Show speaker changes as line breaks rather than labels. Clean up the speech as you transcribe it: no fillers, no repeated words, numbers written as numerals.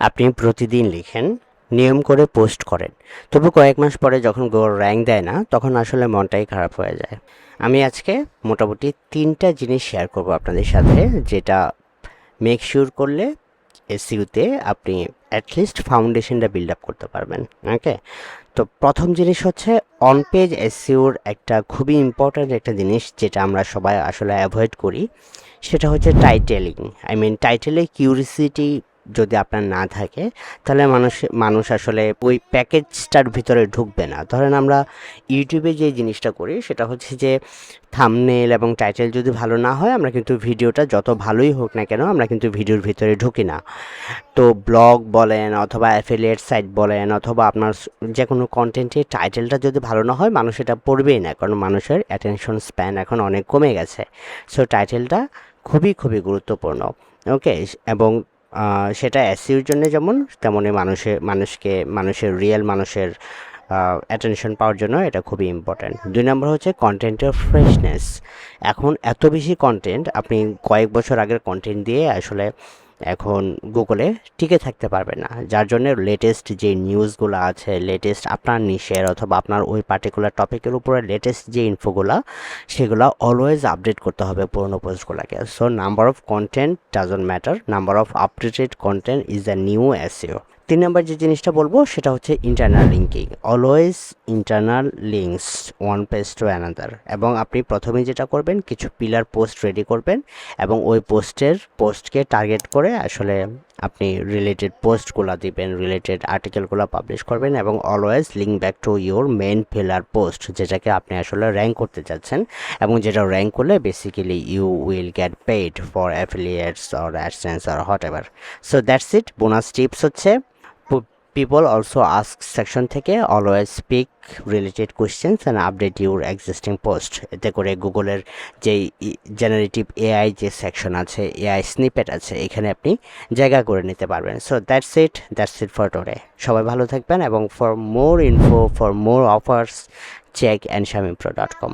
আপনি প্রতিদিন লিখেন, নিয়ম করে পোস্ট করেন, তবু কয়েক মাস পরে যখন গুগল র্যাঙ্ক দেয় না, তখন আসলে মনটাই খারাপ হয়ে যায়। আমি আজকে মোটামুটি 3টা জিনিস শেয়ার করব আপনাদের সাথে, যেটা মেক শিওর করলে এসইউতে আপনি অ্যাটলিস্ট ফাউন্ডেশনটা বিল্ড আপ করতে পারবেন। ওকে, তো প্রথম জিনিস হচ্ছে অন পেজ এসইউর একটা খুবই ইম্পর্ট্যান্ট একটা জিনিস, যেটা আমরা সবাই আসলে অ্যাভয়েড করি, সেটা হচ্ছে টাইটেলিং। টাইটেলে কিউরিসিটি যদি আপনার না থাকে, তাহলে মানুষ আসলে ওই প্যাকেজটার ভিতরে ঢুকবে না। ধরেন আমরা ইউটিউবে যে জিনিসটা করি সেটা হচ্ছে যে থাম্বনেল এবং টাইটেল যদি ভালো না হয়, আমরা কিন্তু ভিডিওটা যত ভালোই হোক না কেন, আমরা কিন্তু ভিডিওর ভিতরে ঢুকি না। তো ব্লগ বলেন অথবা অ্যাফিলিয়েট সাইট বলেন অথবা আপনার যে কোনো কন্টেন্টের টাইটেলটা যদি ভালো না হয়, মানুষ এটা পড়বেই না, কারণ মানুষের অ্যাটেনশন স্প্যান এখন অনেক কমে গেছে। সো টাইটেলটা খুবই খুবই গুরুত্বপূর্ণ। ওকে, এবং সেটা এসইউর জন্য যেমন, তেমনি মানুষের রিয়েল মানুষের অ্যাটেনশন পাওয়ার জন্য এটা খুবই ইম্পর্ট্যান্ট। 2 নম্বর হচ্ছে কন্টেন্টের ফ্রেশনেস। এখন এত বেশি কন্টেন্ট, আপনি কয়েক বছর আগের কন্টেন্ট দিয়ে আসলে এখন গুগলে টিকে থাকতে পারবেন না, যার জন্য লেটেস্ট যে নিউজগুলো আছে, লেটেস্ট আপনার নিশের অথবা আপনার ওই পার্টিকুলার টপিকের উপরে লেটেস্ট যে ইনফোগুলো, সেগুলো অলওয়েজ আপডেট করতে হবে পুরোনো পোস্টগুলোকে। So number of content doesn't matter, number of updated content is the new SEO. 3 number যে জিনিসটা বলবো সেটা হচ্ছে internal linking. Always internal links one page to another. এবং আপনি প্রথমে যেটা করবেন, কিছু পিলার পোস্ট রেডি করবেন এবং ওই পোস্টকে টার্গেট করে আসলে আপনি রিলেটেড পোস্টগুলো দিবেন, রিলেটেড আর্টিকেলগুলো পাবলিশ করবেন এবং always link back to your main pillar post, যেটাকে আপনি আসলে র্যাঙ্ক করতে চাচ্ছেন, এবং যেটা র্যাঙ্ক করলে basically you will get paid for affiliates or AdSense or whatever. So that's it. Bonus tips হচ্ছে পিপল অলসো আস্ক সেকশন থেকে always speak related questions and update your existing post. এতে করে গুগলের যেই generative AI যে section আছে, AI snippet আছে, এখানে আপনি জায়গা করে নিতে পারবেন। So that's it for today. সবাই ভালো থাকবেন, এবং for more info, for more offers, check এনশামিপ্রো.com।